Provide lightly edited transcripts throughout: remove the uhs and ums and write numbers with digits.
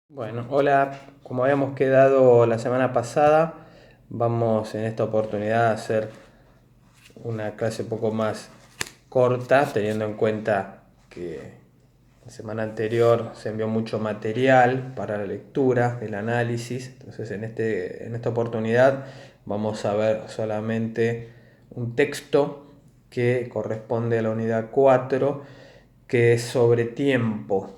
Bueno, hola, como habíamos quedado la semana pasada, vamos en esta oportunidad a hacer una clase un poco más corta, teniendo en cuenta que la semana anterior se envió mucho material para la lectura, el análisis. Entonces en esta oportunidad vamos a ver solamente un texto que corresponde a la unidad 4, que es sobre tiempo.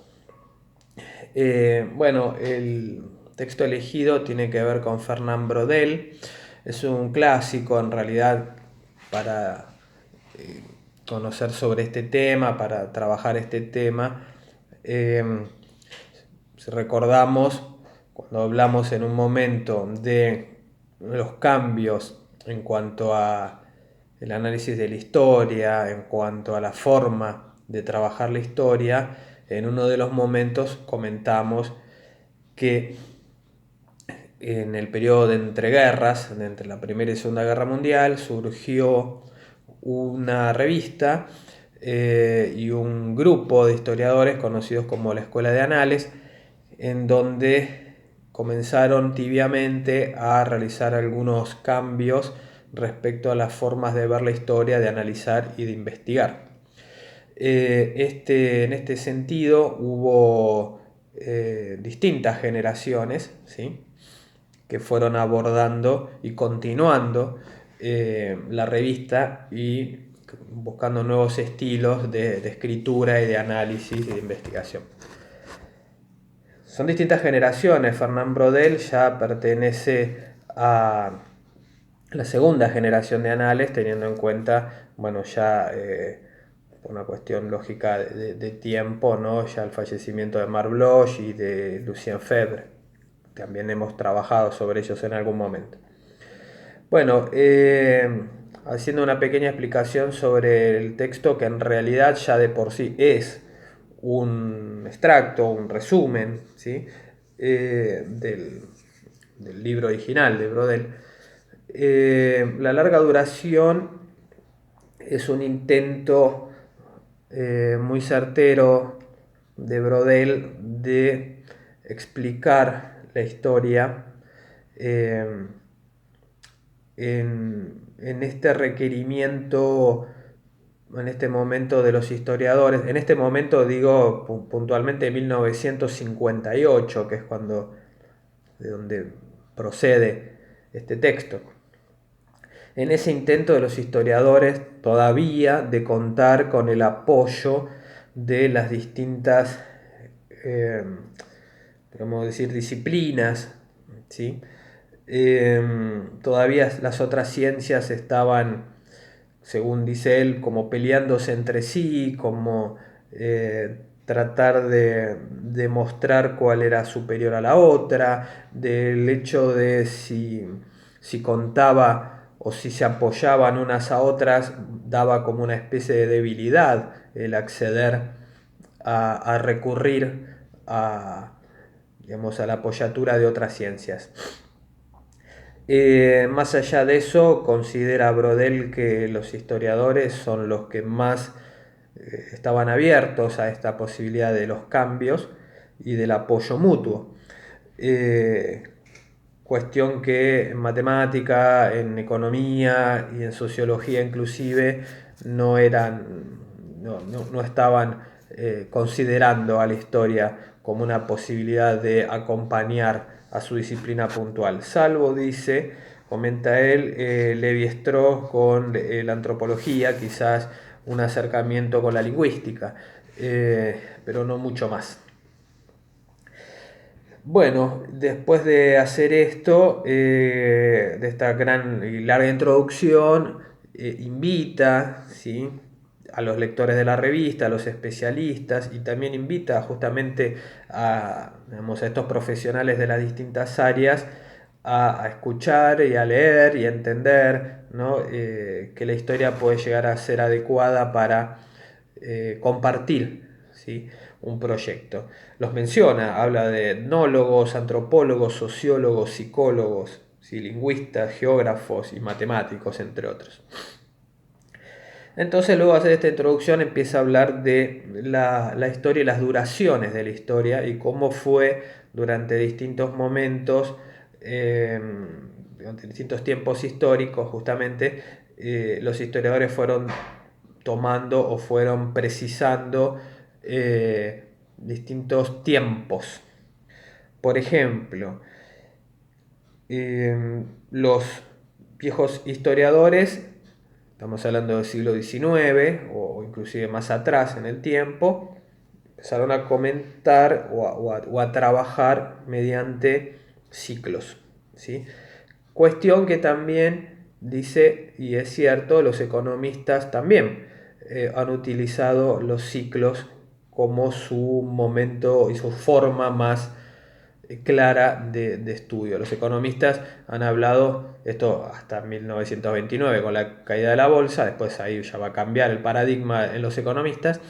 Bueno, el texto elegido tiene que ver con Fernand Braudel. Es un clásico en realidad para eh, conocer sobre este tema, para trabajar este tema. Eh, si recordamos, cuando hablamos en un momento de los cambios en cuanto a el análisis de la historia, en cuanto a la forma de trabajar la historia, en uno de los momentos comentamos que en el periodo de entreguerras, entre la Primera y Segunda Guerra Mundial, surgió una revista y un grupo de historiadores conocidos como la Escuela de Anales, en donde comenzaron tibiamente a realizar algunos cambios respecto a las formas de ver la historia, de analizar y de investigar. En este sentido hubo distintas generaciones, ¿sí?, que fueron abordando y continuando la revista y buscando nuevos estilos de escritura y de análisis y de investigación. Son distintas generaciones. Fernand Braudel ya pertenece a la segunda generación de anales, teniendo en cuenta, bueno, ya por una cuestión lógica de tiempo, ¿no?, ya el fallecimiento de Marc Bloch y de Lucien Febvre. También hemos trabajado sobre ellos en algún momento. Bueno, haciendo una pequeña explicación sobre el texto, que en realidad ya de por sí es un extracto, un resumen, ¿sí?, del, del libro original de Braudel. La larga duración es un intento muy certero de Braudel de explicar la historia eh, en este requerimiento, en este momento de los historiadores. En este momento digo puntualmente 1958, que es cuando de donde procede este texto. En ese intento de los historiadores todavía de contar con el apoyo de las distintas, eh, podemos decir, disciplinas, ¿sí? Todavía las otras ciencias estaban, según dice él, como peleándose entre sí, como tratar de demostrar cuál era superior a la otra, del hecho de si contaba o si se apoyaban unas a otras, daba como una especie de debilidad el acceder a recurrir a, digamos, a la apoyatura de otras ciencias. Más allá de eso, considera Braudel que los historiadores son los que más estaban abiertos a esta posibilidad de los cambios y del apoyo mutuo. Eh, Cuestión que en matemática, en economía y en sociología inclusive no no estaban considerando a la historia como una posibilidad de acompañar a su disciplina puntual, salvo, dice, comenta él, Levi-Strauss con la antropología, quizás un acercamiento con la lingüística, pero no mucho más. Bueno, después de hacer esto, de esta gran y larga introducción, invita, ¿sí?, a los lectores de la revista, a los especialistas, y también invita justamente a, digamos, a estos profesionales de las distintas áreas a escuchar y a leer y a entender, ¿no?, que la historia puede llegar a ser adecuada para compartir, ¿sí?, un proyecto. Los menciona, habla de etnólogos, antropólogos, sociólogos, psicólogos, ¿sí?, lingüistas, geógrafos y matemáticos, entre otros. Entonces, luego de hacer esta introducción, empieza a hablar de la historia y las duraciones de la historia y cómo fue durante distintos momentos, durante distintos tiempos históricos, justamente los historiadores fueron tomando o fueron precisando distintos tiempos. Por ejemplo, los viejos historiadores, estamos hablando del siglo XIX o inclusive más atrás en el tiempo, empezaron a comentar o a trabajar mediante ciclos, ¿sí? Cuestión que también dice, y es cierto, los economistas también han utilizado los ciclos como su momento y su forma más clara de estudio. Los economistas han hablado, esto hasta 1929 con la caída de la bolsa, después ahí ya va a cambiar el paradigma en los economistas.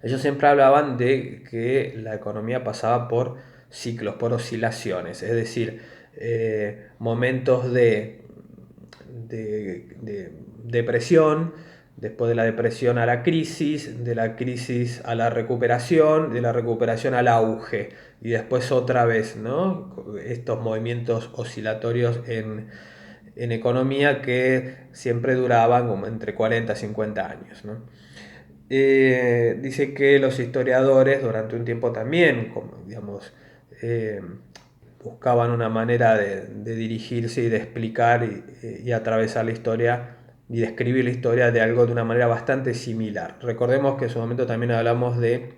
Ellos siempre hablaban de que la economía pasaba por ciclos, por oscilaciones, es decir, momentos de depresión, después de la depresión a la crisis, de la crisis a la recuperación, de la recuperación al auge y después otra vez, ¿no? Estos movimientos oscilatorios en economía que siempre duraban como entre 40 y 50 años, ¿no? Dice que los historiadores durante un tiempo también, como, digamos, eh, buscaban una manera de dirigirse y de explicar y atravesar la historia y describir la historia de algo de una manera bastante similar. Recordemos que en su momento también hablamos de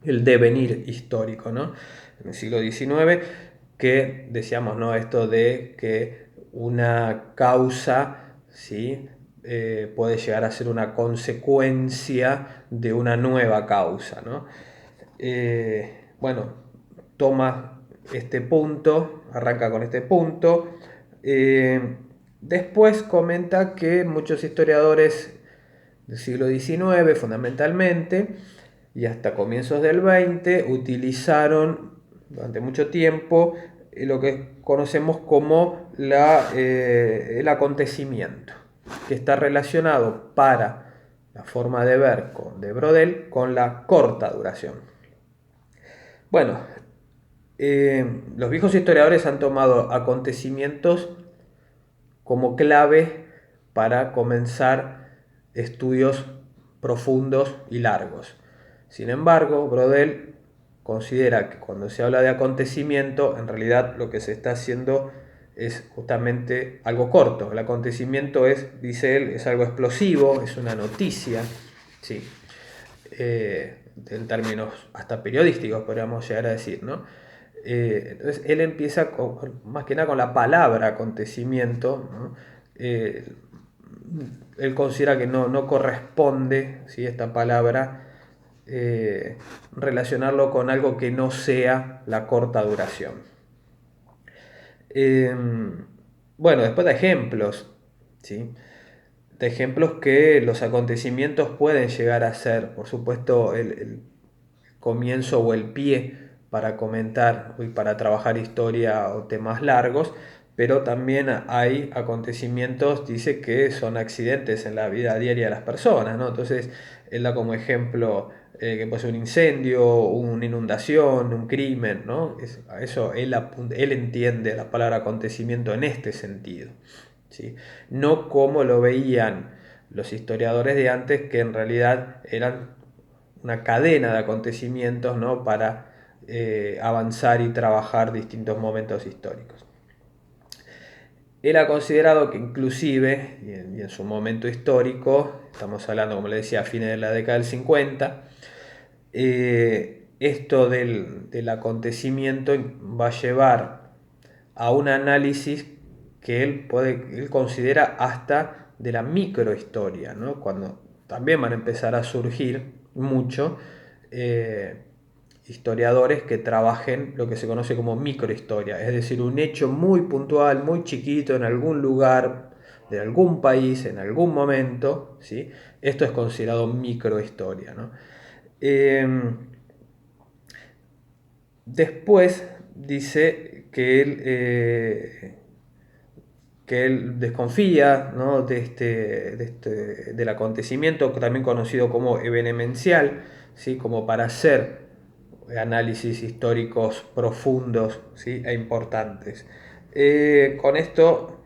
el devenir histórico, ¿no? En el siglo XIX, que decíamos, ¿no? Esto de que una causa, ¿sí? Puede llegar a ser una consecuencia de una nueva causa, ¿no? Bueno, toma este punto, arranca con este punto. Después comenta que muchos historiadores del siglo XIX, fundamentalmente, y hasta comienzos del XX, utilizaron durante mucho tiempo lo que conocemos como el acontecimiento, que está relacionado para la forma de ver de Brodel con la corta duración. Bueno, los viejos historiadores han tomado acontecimientos como clave para comenzar estudios profundos y largos. Sin embargo, Brodel considera que cuando se habla de acontecimiento, en realidad lo que se está haciendo es justamente algo corto. El acontecimiento es, dice él, es algo explosivo, es una noticia, ¿sí? En términos hasta periodísticos podríamos llegar a decir, ¿no? Entonces él empieza más que nada con la palabra acontecimiento, ¿no? Él considera que no corresponde, ¿sí? Esta palabra relacionarlo con algo que no sea la corta duración. Bueno, después de ejemplos, ¿sí? De ejemplos que los acontecimientos pueden llegar a ser, por supuesto, el comienzo o el pie para comentar y para trabajar historia o temas largos, pero también hay acontecimientos, dice, que son accidentes en la vida diaria de las personas, ¿no? Entonces, él da como ejemplo que puede ser un incendio, una inundación, un crimen, ¿no? Eso él entiende la palabra acontecimiento en este sentido, ¿sí? No como lo veían los historiadores de antes, que en realidad eran una cadena de acontecimientos, ¿no? Para avanzar y trabajar distintos momentos históricos. Él ha considerado que inclusive, y en su momento histórico, estamos hablando, como le decía, a fines de la década del 50, esto del acontecimiento va a llevar a un análisis que él considera hasta de la microhistoria, ¿no? Cuando también van a empezar a surgir mucho historiadores que trabajen lo que se conoce como microhistoria, es decir, un hecho muy puntual, muy chiquito en algún lugar de algún país, en algún momento, ¿sí? Esto es considerado microhistoria, ¿no? Después dice que él desconfía, ¿no? Del acontecimiento, también conocido como evenencial, ¿sí? Como para hacer análisis históricos profundos, ¿sí? E importantes. Con esto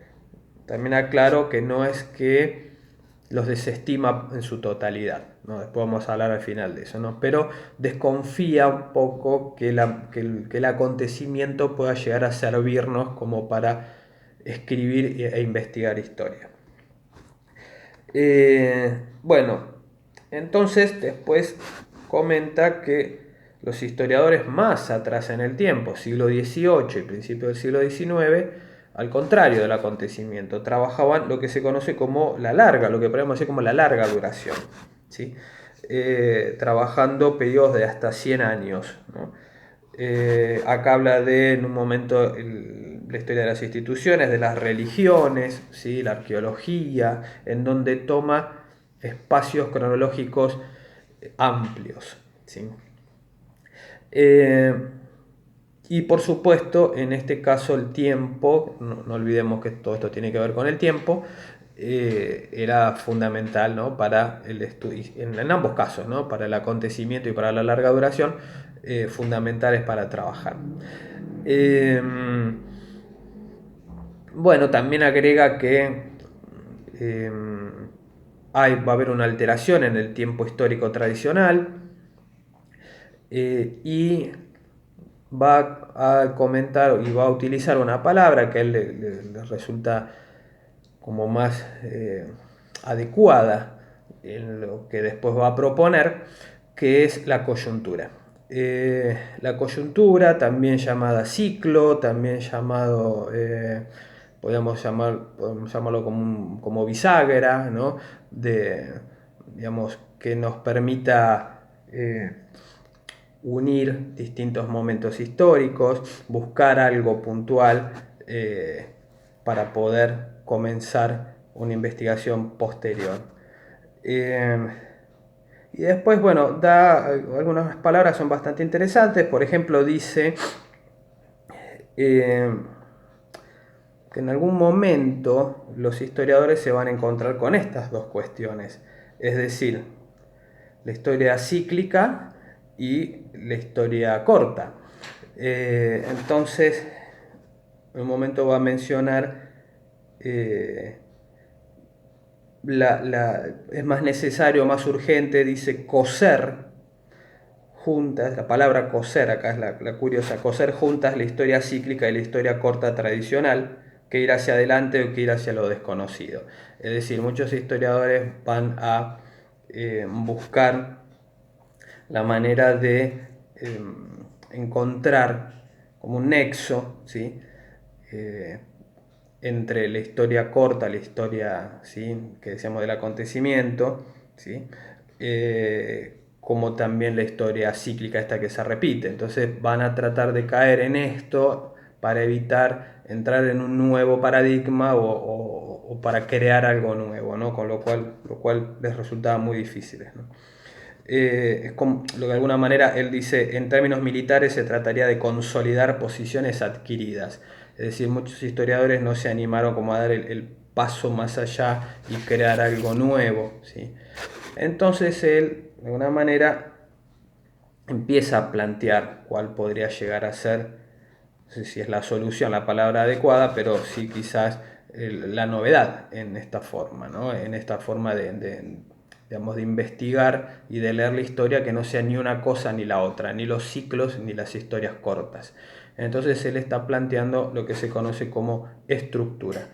también aclaro que no es que los desestima en su totalidad, ¿no? Después vamos a hablar al final de eso, ¿no? Pero desconfía un poco que el acontecimiento pueda llegar a servirnos como para escribir e investigar historia. Bueno, entonces después comenta que los historiadores más atrás en el tiempo, siglo XVIII y principio del siglo XIX, al contrario del acontecimiento, trabajaban lo que se conoce como la larga, lo que podemos decir como la larga duración, ¿sí? Trabajando periodos de hasta 100 años, ¿no? Acá habla de, en un momento, la historia de las instituciones, de las religiones, ¿sí? La arqueología, en donde toma espacios cronológicos amplios, ¿sí? Y por supuesto, en este caso el tiempo, no olvidemos que todo esto tiene que ver con el tiempo, era fundamental, ¿no? Para el estudio, en ambos casos, ¿no? Para el acontecimiento y para la larga duración, fundamentales para trabajar. Bueno, también agrega que va a haber una alteración en el tiempo histórico tradicional, y va a comentar y va a utilizar una palabra que a él le resulta como más adecuada en lo que después va a proponer, que es la coyuntura. La coyuntura, también llamada ciclo, también llamado, podemos llamarlo como bisagra, ¿no? Digamos, que nos permita unir distintos momentos históricos, buscar algo puntual para poder comenzar una investigación posterior. Y después, bueno, da algunas palabras son bastante interesantes. Por ejemplo, dice que en algún momento los historiadores se van a encontrar con estas dos cuestiones. Es decir, la historia cíclica y la historia corta. Entonces, en un momento va a mencionar es más necesario, más urgente, dice coser juntas, la palabra coser acá es la curiosa, coser juntas la historia cíclica y la historia corta tradicional, que ir hacia adelante o que ir hacia lo desconocido. Es decir, muchos historiadores van a buscar la manera de encontrar como un nexo, ¿sí? Entre la historia corta, la historia, ¿sí? Que decíamos del acontecimiento, ¿sí? Como también la historia cíclica esta que se repite. Entonces van a tratar de caer en esto para evitar entrar en un nuevo paradigma o para crear algo nuevo, ¿no? Con lo cual les resultaba muy difícil, ¿no? Es como lo que de alguna manera él dice, en términos militares se trataría de consolidar posiciones adquiridas. Es decir, muchos historiadores no se animaron como a dar el paso más allá y crear algo nuevo, ¿sí? Entonces él, de alguna manera, empieza a plantear cuál podría llegar a ser, no sé si es la solución la palabra adecuada, pero sí quizás la novedad en esta forma, ¿no? En esta forma digamos, de investigar y de leer la historia, que no sea ni una cosa ni la otra, ni los ciclos ni las historias cortas. Entonces él está planteando lo que se conoce como estructura.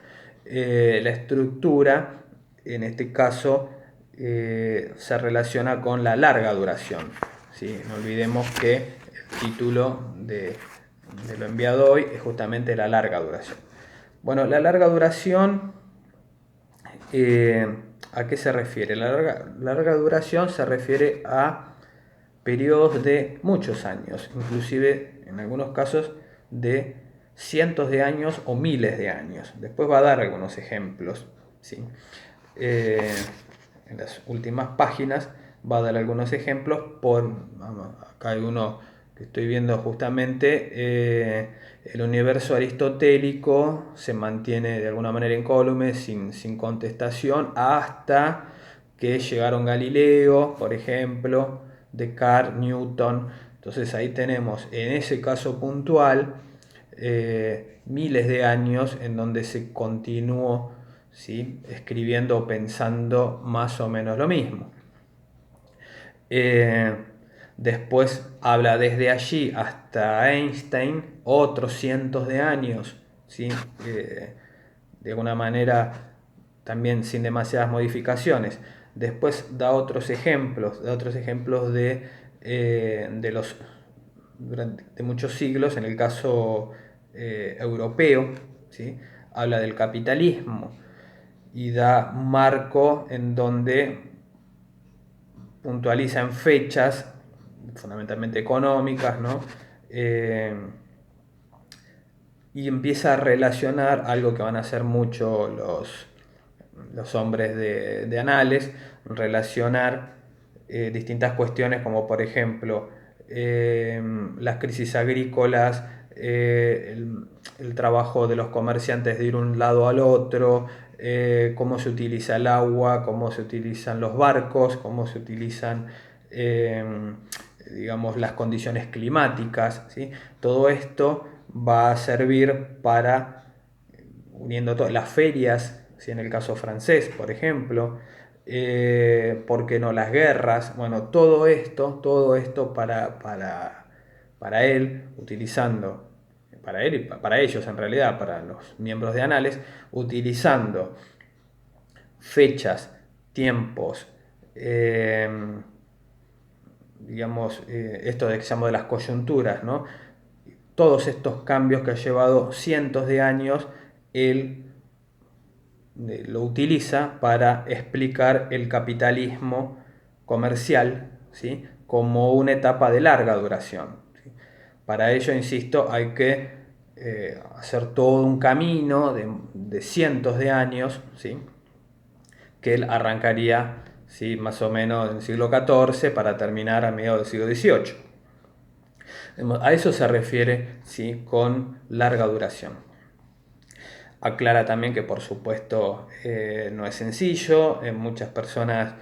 La estructura, en este caso, se relaciona con la larga duración, ¿sí? No olvidemos que el título de lo enviado hoy es justamente la larga duración. Bueno, la larga duración, ¿a qué se refiere? La larga duración se refiere a periodos de muchos años, inclusive en algunos casos de cientos de años o miles de años. Después va a dar algunos ejemplos, ¿sí? En las últimas páginas va a dar algunos ejemplos acá hay uno que estoy viendo justamente, el universo aristotélico se mantiene de alguna manera incólume, sin contestación, hasta que llegaron Galileo, por ejemplo, Descartes, Newton, Entonces ahí tenemos en ese caso puntual miles de años en donde se continuó, ¿sí?, escribiendo o pensando más o menos lo mismo. Después habla desde allí hasta Einstein, otros cientos de años, ¿sí? De alguna manera también sin demasiadas modificaciones. Después da otros ejemplos, de muchos siglos, en el caso europeo, ¿sí? Habla del capitalismo y da un marco en donde puntualiza en fechas, fundamentalmente económicas, ¿no? Y empieza a relacionar algo que van a hacer mucho los hombres de anales, relacionar distintas cuestiones como por ejemplo las crisis agrícolas, el trabajo de los comerciantes de ir un lado al otro, cómo se utiliza el agua, cómo se utilizan los barcos, cómo se utilizan digamos, las condiciones climáticas, ¿sí? Todo esto va a servir para, uniendo todas las ferias, ¿sí?, en el caso francés, por ejemplo, ¿por qué no las guerras? Bueno, todo esto para él, utilizando, para él y para ellos en realidad, para los miembros de Anales, utilizando fechas, tiempos, digamos, esto de que se llama de las coyunturas, ¿no? Todos estos cambios que ha llevado cientos de años, él lo utiliza para explicar el capitalismo comercial, ¿sí?, como una etapa de larga duración, ¿sí? Para ello, insisto, hay que hacer todo un camino de cientos de años, ¿sí?, que él arrancaría, ¿sí?, más o menos en el siglo XIV para terminar a mediados del siglo XVIII. A eso se refiere, ¿sí?, con larga duración. Aclara también que por supuesto no es sencillo, muchas personas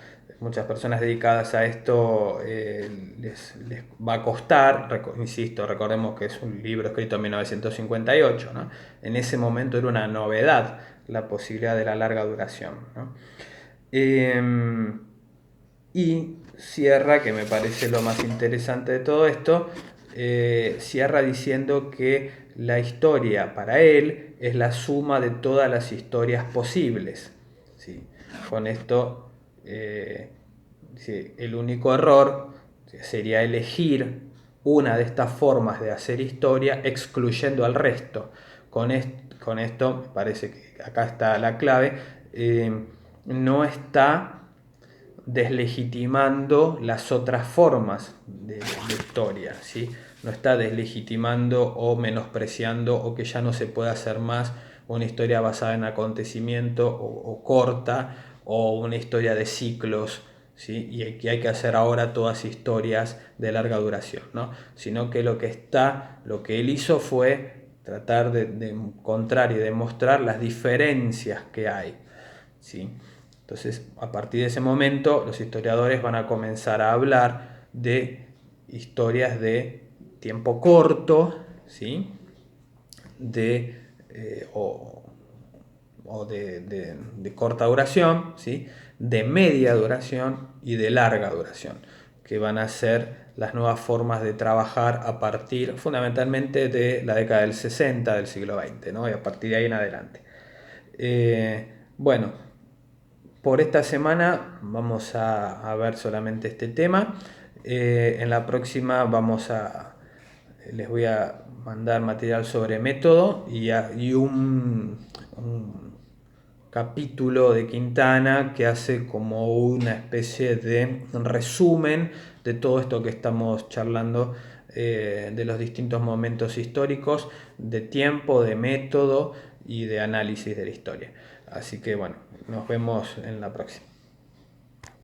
dedicadas a esto les va a costar, insisto, recordemos que es un libro escrito en 1958, ¿no? En ese momento era una novedad la posibilidad de la larga duración, ¿no? Y cierra, que me parece lo más interesante de todo esto, cierra diciendo que la historia para él es la suma de todas las historias posibles, ¿sí? Con esto, sí, el único error sería elegir una de estas formas de hacer historia excluyendo al resto. Con esto me parece que acá está la clave, no está deslegitimando las otras formas de historia, ¿sí? No está deslegitimando o menospreciando o que ya no se puede hacer más una historia basada en acontecimiento o corta o una historia de ciclos, ¿sí?, y que hay que hacer ahora todas historias de larga duración, ¿no? Sino que lo que él hizo fue tratar de encontrar y demostrar las diferencias que hay, ¿sí? Entonces, a partir de ese momento, los historiadores van a comenzar a hablar de historias de tiempo corto, ¿sí?, de corta duración, ¿sí?, de media duración y de larga duración, que van a ser las nuevas formas de trabajar a partir fundamentalmente de la década del 60 del siglo XX, ¿no?, y a partir de ahí en adelante. Bueno, por esta semana vamos a ver solamente este tema. En la próxima les voy a mandar material sobre método y un capítulo de Quintana que hace como una especie de resumen de todo esto que estamos charlando, de los distintos momentos históricos, de tiempo, de método y de análisis de la historia. Así que bueno, nos vemos en la próxima.